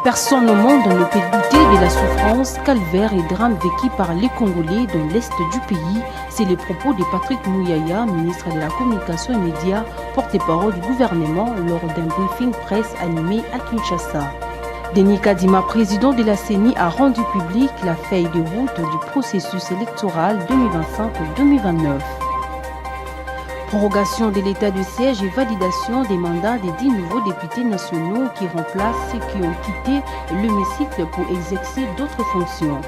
Personne au monde ne peut douter de la souffrance, calvaire et drame vécus par les Congolais dans l'est du pays. C'est les propos de Patrick Mouyaya, ministre de la Communication et Médias, porte-parole du gouvernement, lors d'un briefing presse animé à Kinshasa. Denis Kadima, président de la CENI, a rendu public la feuille de route du processus électoral 2025-2029. Prorogation de l'état de siège et validation des mandats des 10 nouveaux députés nationaux qui remplacent ceux qui ont quitté l'hémicycle pour exercer d'autres fonctions.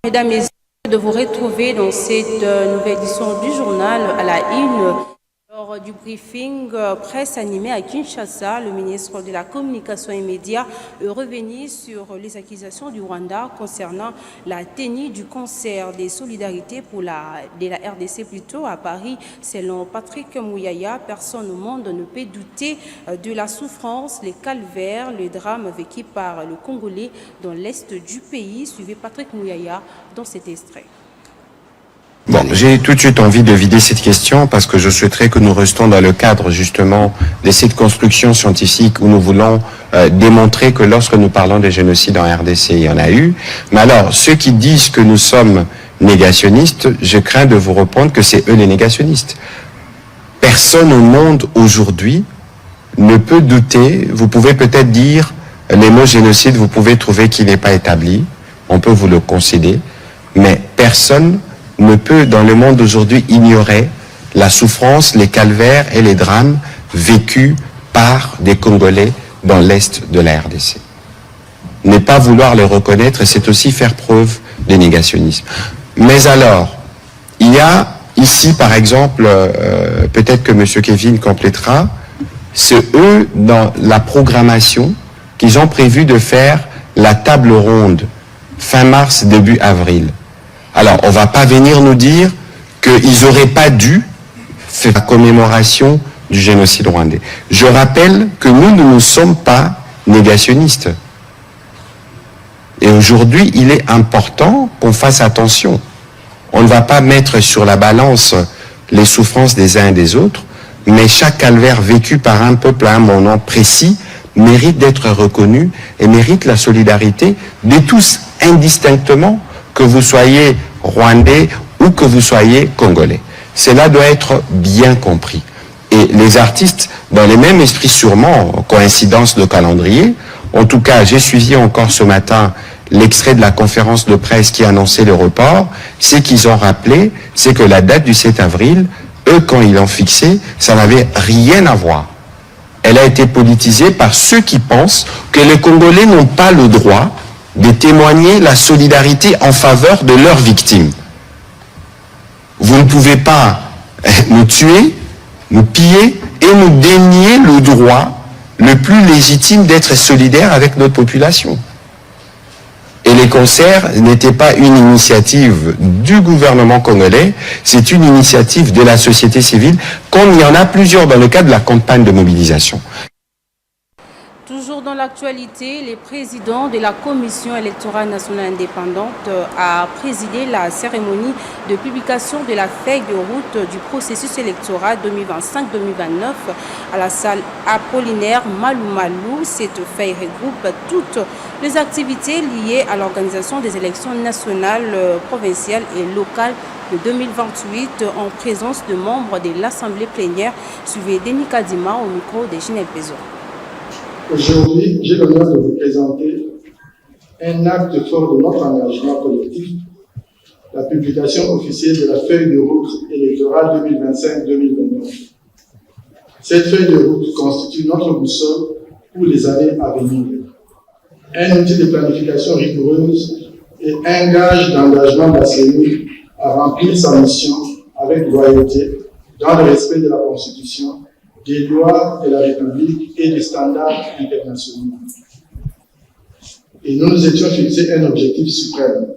Mesdames et messieurs, de vous retrouver dans cette nouvelle édition du journal à la une. Lors du briefing presse animé à Kinshasa, le ministre de la Communication et Médias est revenu sur les accusations du Rwanda concernant la tenue du concert des solidarités de la RDC plutôt à Paris. Selon Patrick Mouyaya, personne au monde ne peut douter de la souffrance, les calvaires, le drame vécu par le Congolais dans l'est du pays. Suivez Patrick Mouyaya dans cet extrait. Bon, j'ai tout de suite envie de vider cette question parce que je souhaiterais que nous restons dans le cadre justement de cette construction scientifique où nous voulons démontrer que lorsque nous parlons de génocide en RDC, il y en a eu. Mais alors, ceux qui disent que nous sommes négationnistes, je crains de vous répondre que c'est eux les négationnistes. Personne au monde aujourd'hui ne peut douter. Vous pouvez peut-être dire les mots génocide, vous pouvez trouver qu'il n'est pas établi. On peut vous le concéder. Mais personne ne peut dans le monde d'aujourd'hui ignorer la souffrance, les calvaires et les drames vécus par des Congolais dans l'est de la RDC. Ne pas vouloir le reconnaître, c'est aussi faire preuve de négationnisme. Mais alors, il y a ici par exemple, peut-être que M. Kevin complétera, c'est eux dans la programmation qu'ils ont prévu de faire la table ronde fin mars, début avril. Alors, on ne va pas venir nous dire qu'ils n'auraient pas dû faire la commémoration du génocide rwandais. Je rappelle que nous ne sommes pas négationnistes. Et aujourd'hui, il est important qu'on fasse attention. On ne va pas mettre sur la balance les souffrances des uns et des autres, mais chaque calvaire vécu par un peuple à un moment précis mérite d'être reconnu et mérite la solidarité de tous indistinctement, que vous soyez rwandais ou que vous soyez congolais. Cela doit être bien compris. Et les artistes, dans les mêmes esprits sûrement, coïncidence de calendrier, en tout cas, j'ai suivi encore ce matin l'extrait de la conférence de presse qui annonçait le report. Ce qu'ils ont rappelé, c'est que la date du 7 avril, eux, quand ils l'ont fixée, ça n'avait rien à voir. Elle a été politisée par ceux qui pensent que les Congolais n'ont pas le droit de témoigner la solidarité en faveur de leurs victimes. Vous ne pouvez pas nous tuer, nous piller et nous dénier le droit le plus légitime d'être solidaire avec notre population. Et les concerts n'étaient pas une initiative du gouvernement congolais, c'est une initiative de la société civile, comme il y en a plusieurs dans le cadre de la campagne de mobilisation. Toujours dans l'actualité, le président de la Commission électorale nationale indépendante a présidé la cérémonie de publication de la feuille de route du processus électoral 2025-2029 à la salle Apollinaire Malou Malou. Cette feuille regroupe toutes les activités liées à l'organisation des élections nationales, provinciales et locales de 2028 en présence de membres de l'Assemblée plénière. Suivez Denis Kadima au micro de Ginelle Pézo. Aujourd'hui, j'ai l'honneur de vous présenter un acte fort de notre engagement collectif, la publication officielle de la feuille de route électorale 2025-2029. Cette feuille de route constitue notre boussole pour les années à venir, un outil de planification rigoureuse et un gage d'engagement de la CENI à remplir sa mission avec loyauté dans le respect de la Constitution, des lois de la République et des standards internationaux. Et nous nous étions fixés un objectif suprême,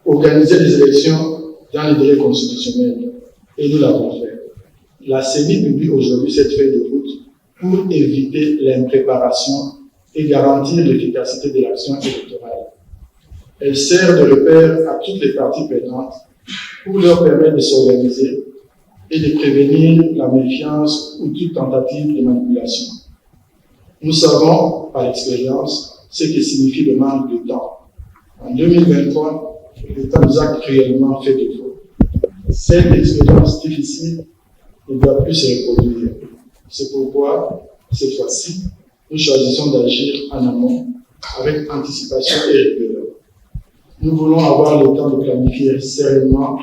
organiser des élections dans les délais constitutionnels. Et nous l'avons fait. La CENI publie aujourd'hui cette feuille de route pour éviter l'impréparation et garantir l'efficacité de l'action électorale. Elle sert de repère à toutes les parties prenantes pour leur permettre de s'organiser et de prévenir la méfiance ou toute tentative de manipulation. Nous savons par expérience ce que signifie le manque de temps. En 2023, l'État nous a cruellement fait défaut. Cette expérience difficile ne doit plus se reproduire. C'est pourquoi, cette fois-ci, nous choisissons d'agir en amont, avec anticipation et rigueur. Nous voulons avoir le temps de planifier sereinement,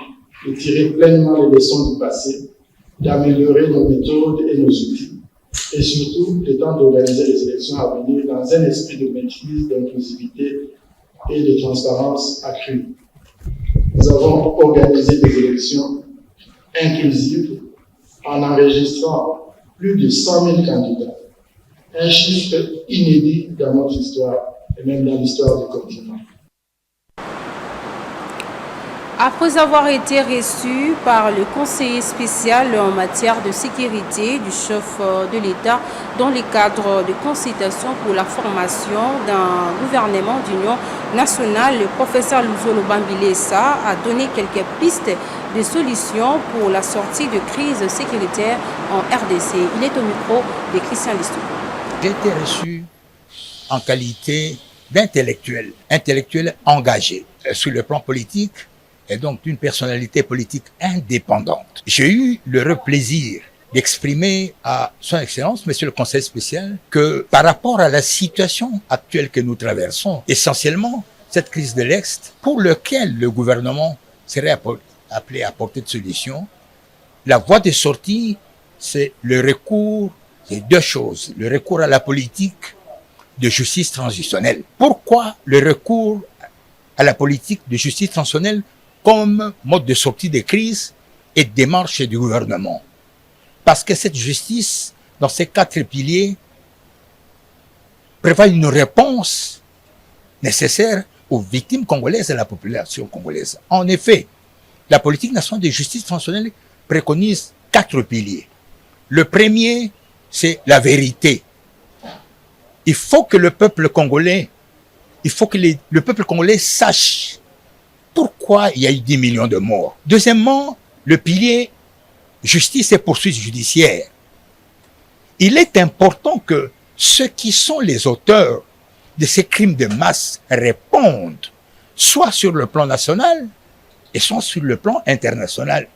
de tirer pleinement les leçons du passé, d'améliorer nos méthodes et nos outils, et surtout le temps d'organiser les élections à venir dans un esprit de maîtrise, d'inclusivité et de transparence accrue. Nous avons organisé des élections inclusives en enregistrant plus de 100 000 candidats, un chiffre inédit dans notre histoire et même dans l'histoire du continent. Après avoir été reçu par le conseiller spécial en matière de sécurité du chef de l'État dans le cadre de consultation pour la formation d'un gouvernement d'union nationale, le professeur Luzolo Bambilesa a donné quelques pistes de solutions pour la sortie de crise sécuritaire en RDC. Il est au micro de Christian Listou. J'ai été reçu en qualité d'intellectuel, intellectuel engagé sur le plan politique, et donc d'une personnalité politique indépendante. J'ai eu le plaisir d'exprimer à son Excellence, Monsieur le Conseil spécial, que par rapport à la situation actuelle que nous traversons, essentiellement cette crise de l'Est, pour laquelle le gouvernement serait appelé à apporter de solutions, la voie de sortie, c'est le recours, c'est deux choses, le recours à la politique de justice transitionnelle. Pourquoi le recours à la politique de justice transitionnelle comme mode de sortie des crises et de démarche du gouvernement? Parce que cette justice, dans ces quatre piliers, prévoit une réponse nécessaire aux victimes congolaises et à la population congolaise. En effet, la politique nationale de justice transitionnelle préconise quatre piliers. Le premier, c'est la vérité. Il faut que le peuple congolais, le peuple congolais sache pourquoi il y a eu 10 millions de morts. Deuxièmement, le pilier justice et poursuite judiciaire. Il est important que ceux qui sont les auteurs de ces crimes de masse répondent, soit sur le plan national et soit sur le plan international.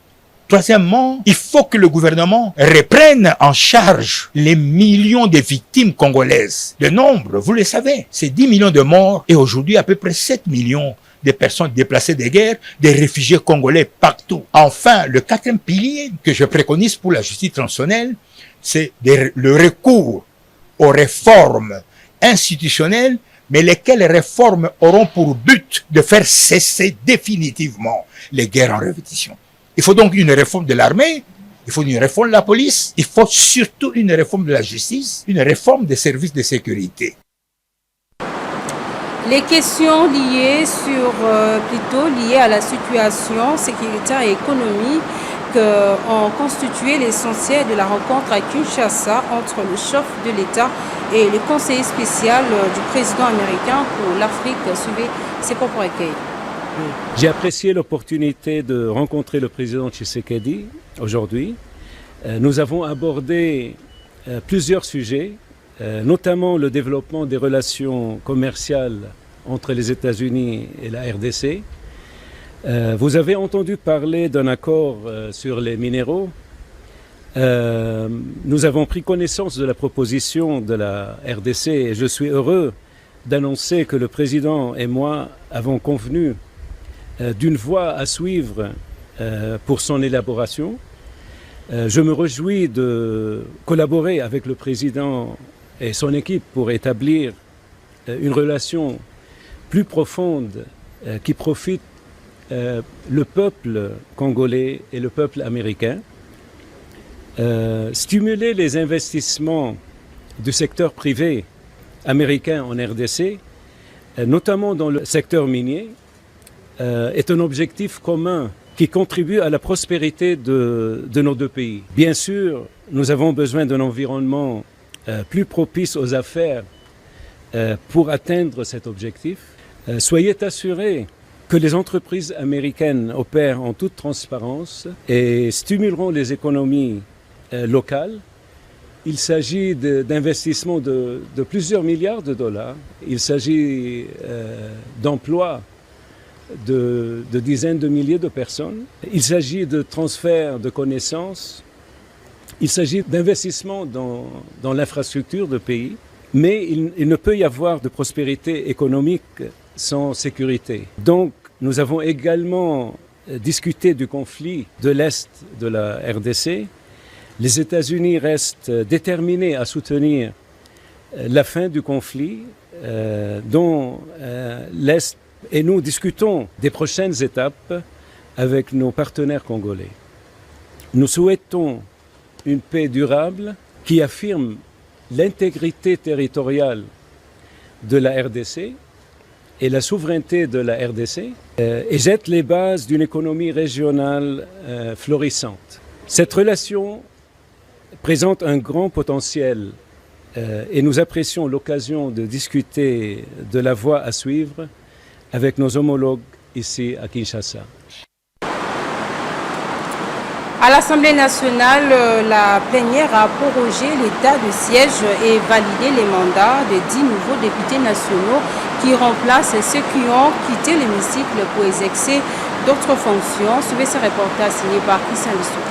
Troisièmement, il faut que le gouvernement reprenne en charge les millions de victimes congolaises. Le nombre, vous le savez, c'est 10 millions de morts et aujourd'hui à peu près 7 millions de personnes déplacées de guerre, des réfugiés congolais partout. Enfin, le quatrième pilier que je préconise pour la justice transitionnelle, c'est le recours aux réformes institutionnelles, mais lesquelles réformes auront pour but de faire cesser définitivement les guerres en répétition. Il faut donc une réforme de l'armée, il faut une réforme de la police, il faut surtout une réforme de la justice, une réforme des services de sécurité. Les questions liées à la situation sécuritaire et économique ont constitué l'essentiel de la rencontre à Kinshasa entre le chef de l'État et le conseiller spécial du président américain pour l'Afrique. Suivez ses propres recueils. J'ai apprécié l'opportunité de rencontrer le président Tshisekedi aujourd'hui. Nous avons abordé plusieurs sujets, notamment le développement des relations commerciales entre les États-Unis et la RDC. Vous avez entendu parler d'un accord sur les minéraux. Nous avons pris connaissance de la proposition de la RDC et je suis heureux d'annoncer que le président et moi avons convenu d'une voie à suivre pour son élaboration. Je me réjouis de collaborer avec le président et son équipe pour établir une relation plus profonde qui profite le peuple congolais et le peuple américain. Stimuler les investissements du secteur privé américain en RDC, notamment dans le secteur minier, est un objectif commun qui contribue à la prospérité de nos deux pays. Bien sûr, nous avons besoin d'un environnement plus propice aux affaires pour atteindre cet objectif. Soyez assurés que les entreprises américaines opèrent en toute transparence et stimuleront les économies locales. Il s'agit d'investissements de plusieurs milliards de dollars. Il s'agit d'emplois de dizaines de milliers de personnes. Il s'agit de transfert de connaissances. Il s'agit d'investissements dans l'infrastructure du pays. Mais il ne peut y avoir de prospérité économique sans sécurité. Donc, nous avons également discuté du conflit de l'Est de la RDC. Les États-Unis restent déterminés à soutenir la fin du conflit dont l'Est, et nous discutons des prochaines étapes avec nos partenaires congolais. Nous souhaitons une paix durable qui affirme l'intégrité territoriale de la RDC et la souveraineté de la RDC et jette les bases d'une économie régionale florissante. Cette relation présente un grand potentiel et nous apprécions l'occasion de discuter de la voie à suivre avec nos homologues ici à Kinshasa. À l'Assemblée nationale, la plénière a prorogé l'état de siège et validé les mandats de 10 nouveaux députés nationaux qui remplacent ceux qui ont quitté l'hémicycle pour exercer d'autres fonctions. Suivez ce reportage signé par Christian Lissou.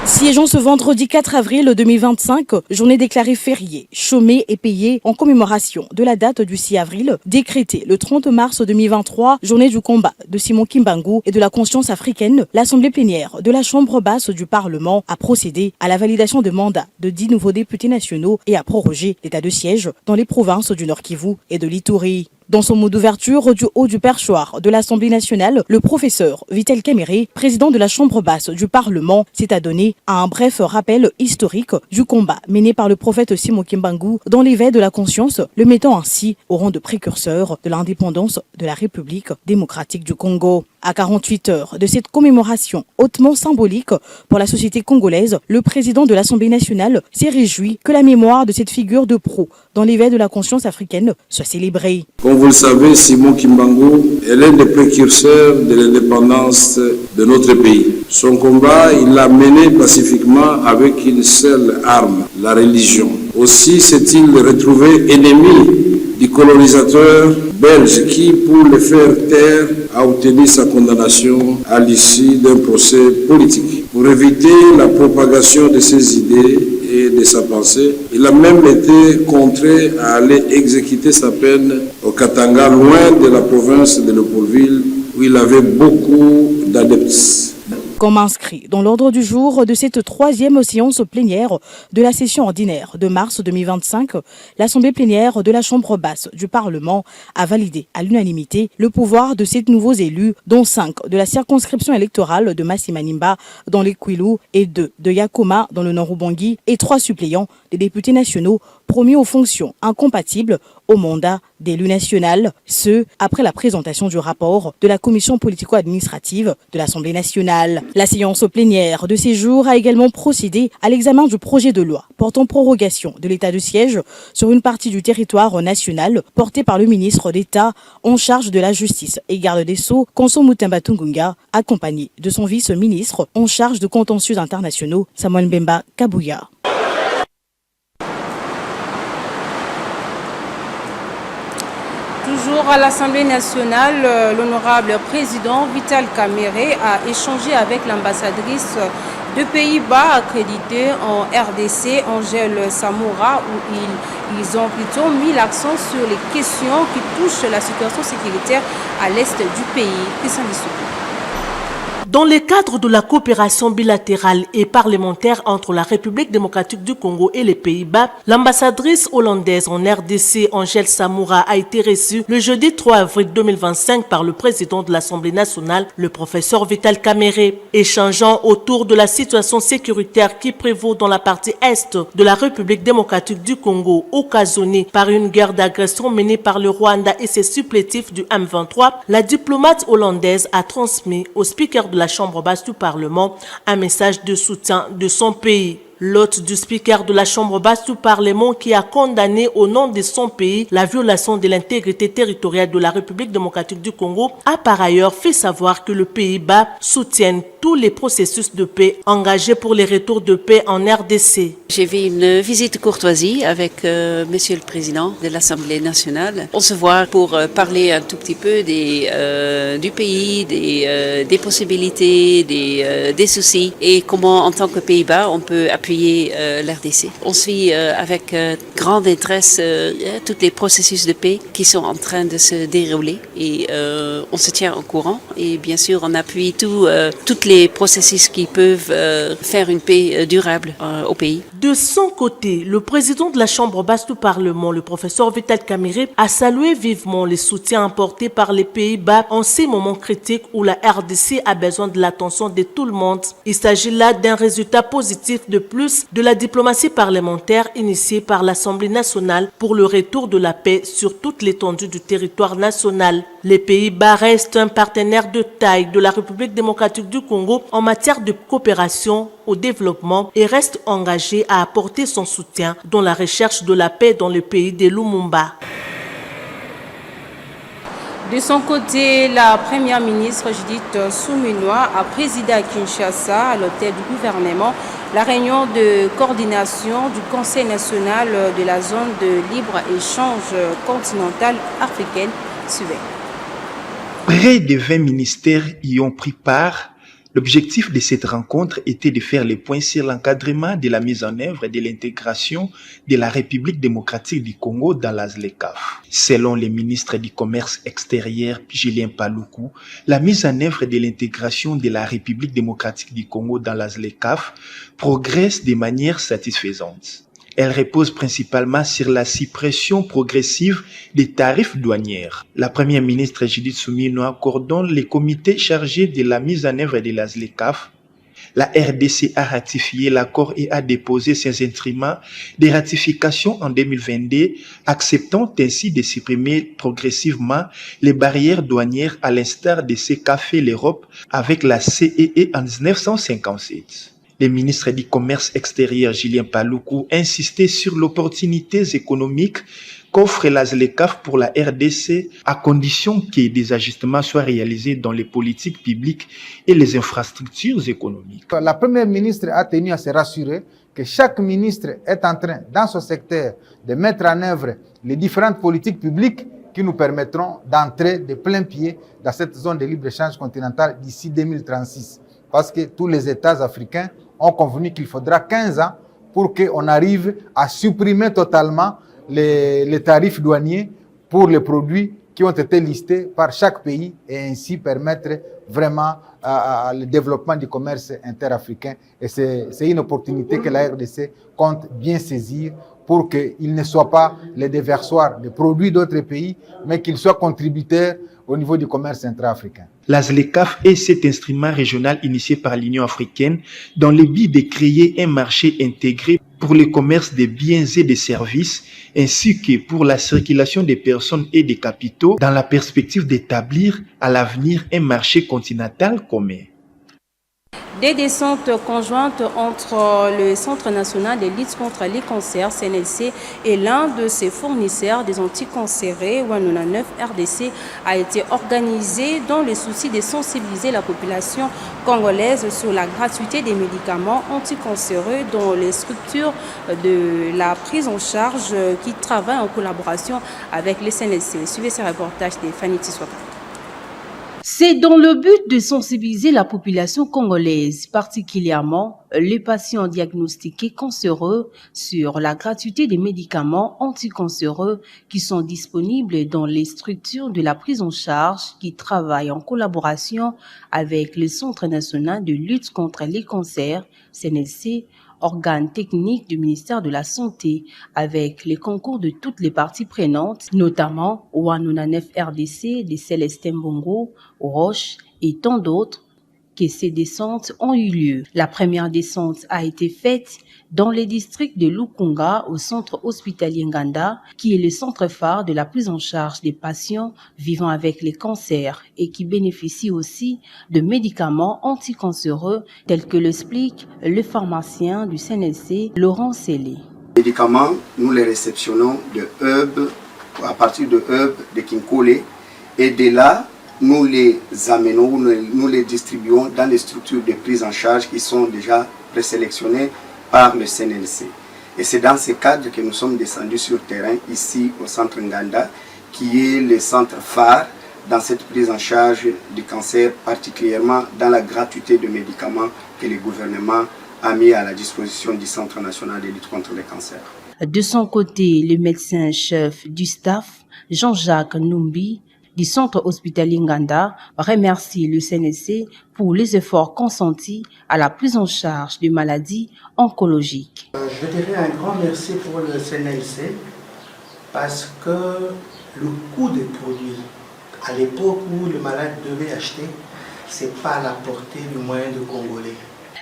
Siégeant ce vendredi 4 avril 2025, journée déclarée fériée, chômée et payée en commémoration de la date du 6 avril, décrétée le 30 mars 2023, journée du combat de Simon Kimbangu et de la conscience africaine, l'Assemblée plénière de la Chambre basse du Parlement a procédé à la validation de mandats de 10 nouveaux députés nationaux et a prorogé l'état de siège dans les provinces du Nord Kivu et de l'Ituri. Dans son mot d'ouverture du haut du perchoir de l'Assemblée nationale, le professeur Vital Kamerhe, président de la Chambre basse du Parlement, s'est adonné à un bref rappel historique du combat mené par le prophète Simon Kimbangu dans l'éveil de la conscience, le mettant ainsi au rang de précurseur de l'indépendance de la République démocratique du Congo. À 48 heures de cette commémoration hautement symbolique pour la société congolaise, le président de l'Assemblée nationale s'est réjoui que la mémoire de cette figure de proue dans l'éveil de la conscience africaine soit célébrée. Comme vous le savez, Simon Kimbangu est l'un des précurseurs de l'indépendance de notre pays. Son combat, il l'a mené pacifiquement avec une seule arme, la religion. Aussi s'est-il retrouvé ennemi du colonisateur belge qui, pour le faire taire, a obtenu sa condamnation à l'issue d'un procès politique. Pour éviter la propagation de ses idées et de sa pensée, il a même été contraint à aller exécuter sa peine au Katanga, loin de la province de Leopoldville, où il avait beaucoup d'adeptes. Comme inscrit dans l'ordre du jour de cette troisième séance plénière de la session ordinaire de mars 2025, l'Assemblée plénière de la Chambre basse du Parlement a validé à l'unanimité le pouvoir de 7 nouveaux élus, dont 5 de la circonscription électorale de Massi-Manimba dans les Kwilu et 2 de Yakoma dans le Nord-Ubangi et 3 suppléants des députés nationaux promis aux fonctions incompatibles au mandat d'élu national, ce après la présentation du rapport de la commission politico-administrative de l'Assemblée nationale. La séance plénière de ces jours a également procédé à l'examen du projet de loi portant prorogation de l'état de siège sur une partie du territoire national porté par le ministre d'État en charge de la justice et garde des Sceaux, Konso Mutemba Tungunga, accompagné de son vice-ministre en charge de contentieux internationaux, Samuel Mbemba Kabouya. Toujours à l'Assemblée nationale, l'honorable président Vital Kamerhe a échangé avec l'ambassadrice de Pays-Bas accréditée en RDC, Angèle Samoura, où ils ont plutôt mis l'accent sur les questions qui touchent la situation sécuritaire à l'est du pays. Dans le cadre de la coopération bilatérale et parlementaire entre la République démocratique du Congo et les Pays-Bas, l'ambassadrice hollandaise en RDC, Angèle Samoura, a été reçue le jeudi 3 avril 2025 par le président de l'Assemblée nationale, le professeur Vital Kamerhe. Échangeant autour de la situation sécuritaire qui prévaut dans la partie est de la République démocratique du Congo, occasionnée par une guerre d'agression menée par le Rwanda et ses supplétifs du M23, la diplomate hollandaise a transmis au speaker de la Chambre basse du Parlement un message de soutien de son pays. L'hôte du speaker de la Chambre basse du Parlement qui a condamné au nom de son pays la violation de l'intégrité territoriale de la République démocratique du Congo a par ailleurs fait savoir que le Pays-Bas soutient tous les processus de paix engagés pour les retours de paix en RDC. J'ai fait une visite courtoisie avec Monsieur le Président de l'Assemblée nationale. On se voit pour parler un tout petit peu du pays, des possibilités, des soucis et comment en tant que Pays-Bas on peut appuyer l'RDC. On suit avec grand intérêt tous les processus de paix qui sont en train de se dérouler et on se tient au courant et bien sûr on appuie toutes les processus qui peuvent faire une paix durable au pays. De son côté, le président de la Chambre basse du Parlement, le professeur Vital Kamerhe, a salué vivement les soutiens apportés par les Pays-Bas en ces moments critiques où la RDC a besoin de l'attention de tout le monde. Il s'agit là d'un résultat positif de plus de la diplomatie parlementaire initiée par l'Assemblée nationale pour le retour de la paix sur toute l'étendue du territoire national. Les Pays-Bas restent un partenaire de taille de la République démocratique du Congo en matière de coopération au développement et reste engagé à apporter son soutien dans la recherche de la paix dans le pays de Lumumba. De son côté, la première ministre Judith Suminwa a présidé à Kinshasa, à l'hôtel du gouvernement, la réunion de coordination du Conseil national de la zone de libre-échange continentale africaine suivait. Près de 20 ministères y ont pris part. L'objectif de cette rencontre était de faire le point sur l'encadrement de la mise en œuvre de l'intégration de la République démocratique du Congo dans la ZLECAf. Selon le ministre du Commerce extérieur Julien Paluku, la mise en œuvre de l'intégration de la République démocratique du Congo dans la ZLECAf progresse de manière satisfaisante. Elle repose principalement sur la suppression progressive des tarifs douaniers. La première ministre Judith Suminwa coordonne les comités chargés de la mise en œuvre de la ZLECAf. La RDC a ratifié l'accord et a déposé ses instruments de ratification en 2022, acceptant ainsi de supprimer progressivement les barrières douanières à l'instar de ce qu'a fait l'Europe avec la CEE en 1957. Le ministre du Commerce extérieur Julien Paluku insistait sur l'opportunité économique qu'offre la ZLECAf pour la RDC à condition que des ajustements soient réalisés dans les politiques publiques et les infrastructures économiques. La première ministre a tenu à se rassurer que chaque ministre est en train, dans son secteur, de mettre en œuvre les différentes politiques publiques qui nous permettront d'entrer de plein pied dans cette zone de libre-échange continentale d'ici 2036. Parce que tous les États africains ont convenu qu'il faudra 15 ans pour qu'on arrive à supprimer totalement les tarifs douaniers pour les produits qui ont été listés par chaque pays et ainsi permettre vraiment le développement du commerce interafricain. Et c'est une opportunité que la RDC compte bien saisir pour qu'ils ne soient pas les déversoirs de produits d'autres pays, mais qu'ils soient contributeurs au niveau du commerce intra-africain. La ZLECAf est cet instrument régional initié par l'Union africaine dans le but de créer un marché intégré pour le commerce des biens et des services, ainsi que pour la circulation des personnes et des capitaux dans la perspective d'établir à l'avenir un marché continental commun. Des descentes conjointes entre le Centre national de lutte contre les cancers, CNLC, et l'un de ses fournisseurs des anticancérés, Wanuna 9 RDC, a été organisée dans le souci de sensibiliser la population congolaise sur la gratuité des médicaments anticancéreux dans les structures de la prise en charge qui travaillent en collaboration avec les CNLC. Suivez ce reportage de Fanny Tiswaka. C'est dans le but de sensibiliser la population congolaise, particulièrement les patients diagnostiqués cancéreux, sur la gratuité des médicaments anticancéreux qui sont disponibles dans les structures de la prise en charge qui travaillent en collaboration avec le Centre national de lutte contre les cancers, CNLC, organe technique du ministère de la Santé, avec les concours de toutes les parties prenantes, notamment Wanuna 9 RDC, des Célestin Bongo, Roche et tant d'autres. que ces descentes ont eu lieu. La première descente a été faite dans les districts de Lukunga au centre hospitalier Nganda, qui est le centre phare de la prise en charge des patients vivant avec les cancers et qui bénéficie aussi de médicaments anticancéreux tels que l'explique le pharmacien du CNLC, Laurent Sellé. Les médicaments, nous les réceptionnons de hubs, à partir de hubs de Kinkole, et de là, nous les amenons, nous les distribuons dans les structures de prise en charge qui sont déjà présélectionnées par le CNLC. Et c'est dans ce cadre que nous sommes descendus sur terrain, ici au centre Nganda, qui est le centre phare dans cette prise en charge du cancer, particulièrement dans la gratuité de médicaments que le gouvernement a mis à la disposition du Centre national de lutte contre le cancer. De son côté, le médecin-chef du staff, Jean-Jacques Numbi, du centre hospitalier Nganda, remercie le CNLC pour les efforts consentis à la prise en charge de maladies oncologiques. Je dirais un grand merci pour le CNLC parce que le coût des produits, à l'époque où le malade devait acheter, ce n'est pas à la portée du moyen de Congolais.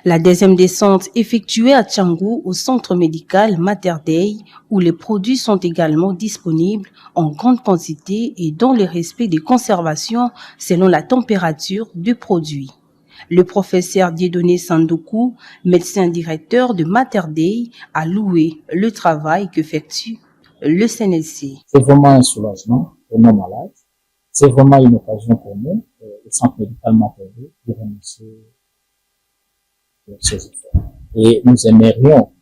La deuxième descente effectuée à Tchangou au centre médical Mater Dei, où les produits sont également disponibles en grande quantité et dans le respect des conservations selon la température du produit. Le professeur Dieudonné Sandoku, médecin directeur de Mater Dei, a loué le travail qu'effectue le CNLC. C'est vraiment un soulagement pour nos malades. C'est vraiment une occasion pour nous, le centre médical Mater Dei, de remercier ces efforts. Et nous aimerions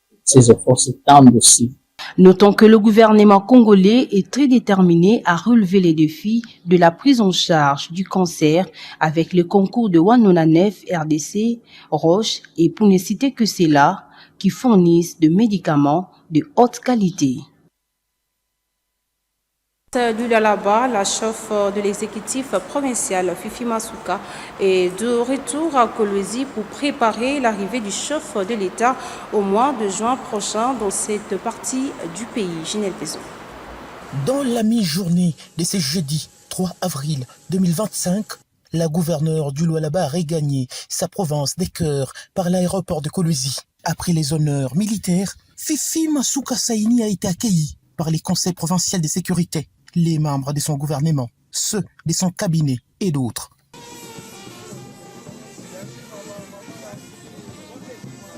que ces efforts s'étendent aussi. Notons que le gouvernement congolais est très déterminé à relever les défis de la prise en charge du cancer avec le concours de Wanonanef, RDC, Roche et pour ne citer que ceux-là qui fournissent des médicaments de haute qualité. Du Lualaba, la chef de l'exécutif provincial Fifi Masuka est de retour à Kolwezi pour préparer l'arrivée du chef de l'État au mois de juin prochain dans cette partie du pays. Ginelle Peson. Dans la mi-journée de ce jeudi 3 avril 2025, la gouverneure du Lualaba a regagné sa province des cœurs par l'aéroport de Kolwezi. Après les honneurs militaires, Fifi Masuka Saini a été accueilli par les conseils provinciaux de sécurité, les membres de son gouvernement, ceux de son cabinet et d'autres.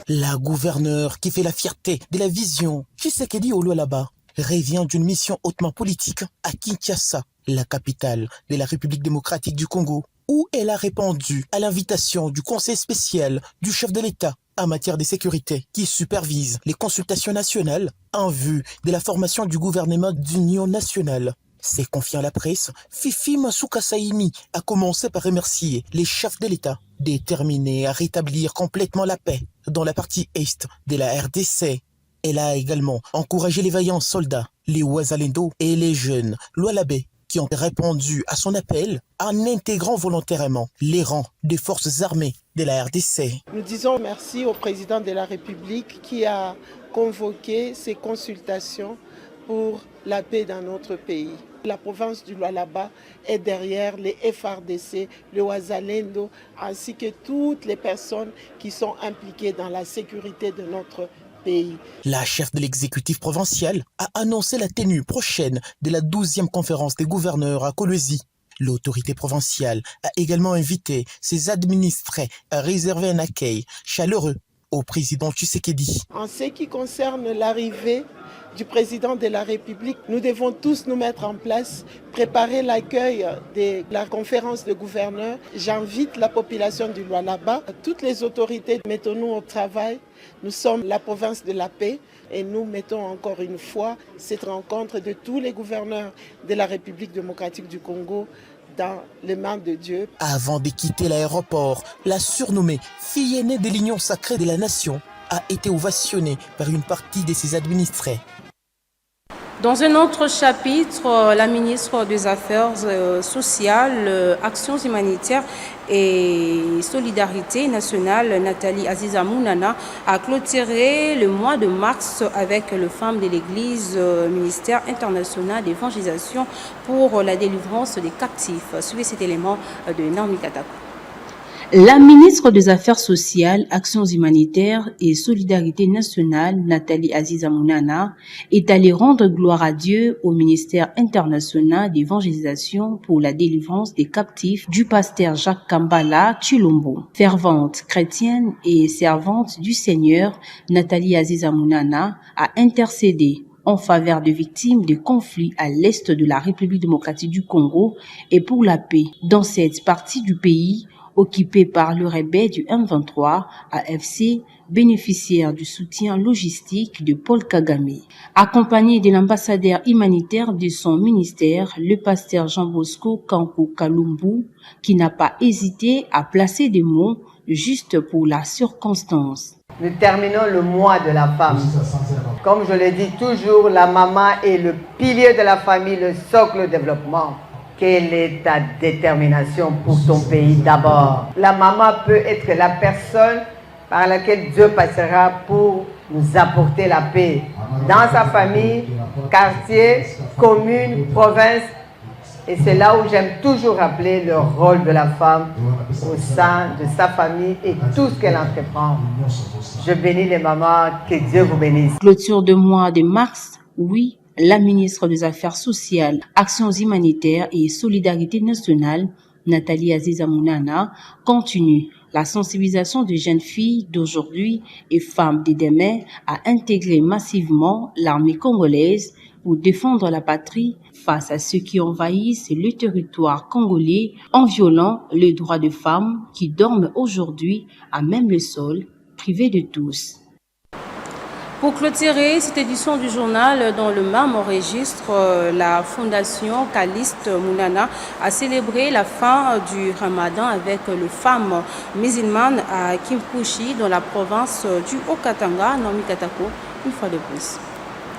La gouverneure qui fait la fierté de la vision Tshisekedi au Lualaba revient d'une mission hautement politique à Kinshasa, la capitale de la République démocratique du Congo, où elle a répondu à l'invitation du Conseil spécial du chef de l'État en matière de sécurité qui supervise les consultations nationales en vue de la formation du gouvernement d'union nationale. C'est confiant à la presse, Fifi Masuka Saini a commencé par remercier les chefs de l'État déterminés à rétablir complètement la paix dans la partie est de la RDC. Elle a également encouragé les vaillants soldats, les Wazalendo et les jeunes Lualabais qui ont répondu à son appel en intégrant volontairement les rangs des forces armées de la RDC. Nous disons merci au président de la République qui a convoqué ces consultations pour la paix dans notre pays. La province du Lualaba est derrière les FRDC, le Wazalendo, ainsi que toutes les personnes qui sont impliquées dans la sécurité de notre pays. La chef de l'exécutif provincial a annoncé la tenue prochaine de la 12e conférence des gouverneurs à Kolwezi. L'autorité provinciale a également invité ses administrés à réserver un accueil chaleureux au président Tshisekedi. En ce qui concerne l'arrivée du président de la République, nous devons tous nous mettre en place, préparer l'accueil de la conférence de gouverneurs. J'invite la population du Lualaba, toutes les autorités, mettons-nous au travail. Nous sommes la province de la paix et nous mettons encore une fois cette rencontre de tous les gouverneurs de la République démocratique du Congo dans les mains de Dieu. Avant de quitter l'aéroport, la surnommée fille aînée de l'Union sacrée de la nation a été ovationnée par une partie de ses administrés. Dans un autre chapitre, la ministre des Affaires sociales, Actions humanitaires et Solidarité nationale, Nathalie Aziza Mounana, a clôturé le mois de mars avec les femmes de l'Église, ministère international d'évangélisation pour la délivrance des captifs. Suivez cet élément de Naomi Katako. La ministre des Affaires sociales, Actions humanitaires et Solidarité nationale, Nathalie Aziza Mounana, est allée rendre gloire à Dieu au ministère international d'évangélisation pour la délivrance des captifs du pasteur Jacques Kambala Chilombo. Fervente chrétienne et servante du Seigneur, Nathalie Aziza Mounana a intercédé en faveur de victimes de conflits à l'est de la République démocratique du Congo et pour la paix dans cette partie du pays occupé par le rebelle du M23, AFC, bénéficiaire du soutien logistique de Paul Kagame. Accompagné de l'ambassadeur humanitaire de son ministère, le pasteur Jean Bosco Kankou Kalumbu, qui n'a pas hésité à placer des mots juste pour la circonstance. Nous terminons le mois de la femme. Comme je le dis toujours, la maman est le pilier de la famille, le socle du développement. Quelle est ta détermination pour ton pays d'abord? La maman peut être la personne par laquelle Dieu passera pour nous apporter la paix. Dans sa famille, quartier, commune, province. Et c'est là où j'aime toujours rappeler le rôle de la femme au sein de sa famille et tout ce qu'elle entreprend. Je bénis les mamans, que Dieu vous bénisse. Clôture de mois de mars, oui. La ministre des Affaires sociales, Actions humanitaires et Solidarité nationale, Nathalie Aziza Mounana, continue la sensibilisation des jeunes filles d'aujourd'hui et femmes de demain à intégrer massivement l'armée congolaise pour défendre la patrie face à ceux qui envahissent le territoire congolais en violant les droits des femmes qui dorment aujourd'hui à même le sol, privés de tous. Pour clôturer cette édition du journal, dans le même registre, la Fondation Caliste Mounana a célébré la fin du Ramadan avec les femmes musulmanes à Kimpushi, dans la province du Haut-Katanga. Naomi Katako, une fois de plus.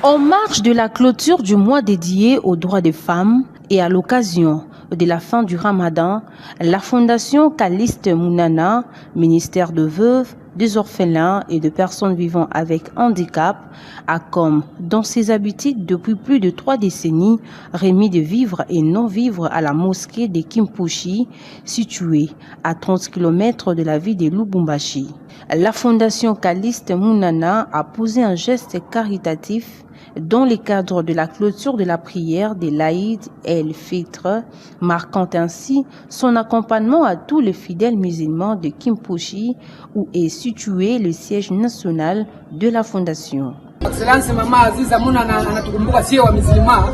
En marge de la clôture du mois dédié aux droits des femmes et à l'occasion de la fin du Ramadan, la Fondation Caliste Mounana, ministère de veuves, des orphelins et de personnes vivant avec handicap, a comme dans ses habitudes depuis plus de 3 décennies remis de vivres et non-vivres à la mosquée de Kimpushi, située à 30 km de la ville de Lubumbashi. La Fondation Caliste Mounana a posé un geste caritatif dans le cadre de la clôture de la prière de l'Aïd el-Fitr, marquant ainsi son accompagnement à tous les fidèles musulmans de Kimpushi, où est situé le siège national de la Fondation. Excellensi Mama Aziza Mounana anatukumbuka sio wa Muislamu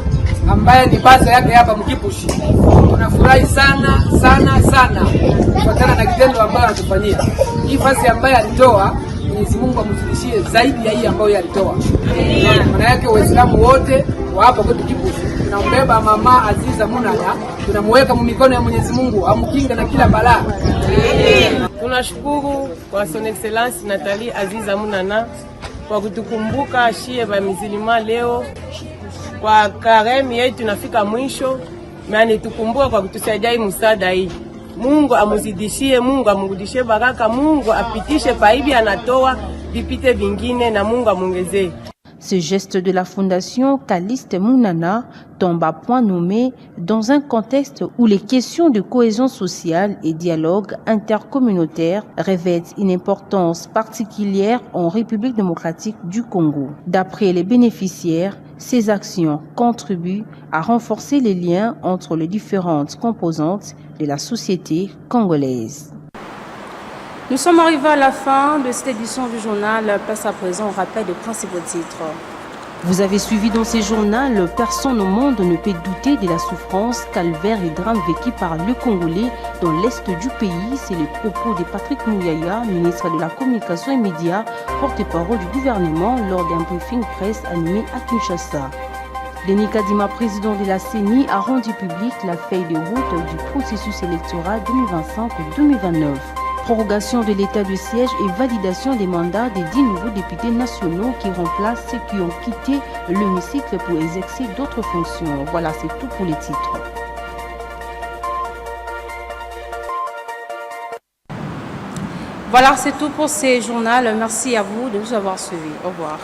ambaye ni basa yake hapa Mkipushi. Tunafurahi sana sana sana kufuatana na kitendo ambacho anatufanyia. Hii fasi ambayo alitoa Mwenyezi Mungu amzidishie zaidi ya hii ambayo alitoa. Maana yake Waislamu wote wa hapa kwetu Kipushi tunambeba Mama Aziza Mounana, tunamweka mikono ya Mwenyezi Mungu amkinge na kila balaa. Tunashukuru kwa Son Excellence Nathalie Aziza Mounana kwa kutukumbuka shie ba mizilima leo kwa karemi yetu tunafika mwisho, maana tukumbuka kwa kutusaidia hii msaada hii. Mungu amuzidishie, Mungu amrudishie baraka, Mungu apitishe paibi anatoa vipite vingine na Mungu amongezee. Ce geste de la Fondation Caliste Mounana tombe à point nommé dans un contexte où les questions de cohésion sociale et dialogue intercommunautaire revêtent une importance particulière en République démocratique du Congo. D'après les bénéficiaires, ces actions contribuent à renforcer les liens entre les différentes composantes de la société congolaise. Nous sommes arrivés à la fin de cette édition du journal. Place à présent au rappel des principaux titres. Vous avez suivi dans ces journaux, personne au monde ne peut douter de la souffrance, calvaire et drame vécu par le Congolais dans l'est du pays. C'est les propos de Patrick Mouyaya, ministre de la Communication et Médias, porte-parole du gouvernement lors d'un briefing presse animé à Kinshasa. Denis Kadima, président de la CENI, a rendu public la feuille de route du processus électoral 2025-2029. Prorogation de l'état de siège et validation des mandats des 10 nouveaux députés nationaux qui remplacent ceux qui ont quitté l'hémicycle pour exercer d'autres fonctions. Voilà, c'est tout pour les titres. Voilà, c'est tout pour ces journaux. Merci à vous de nous avoir suivis. Au revoir.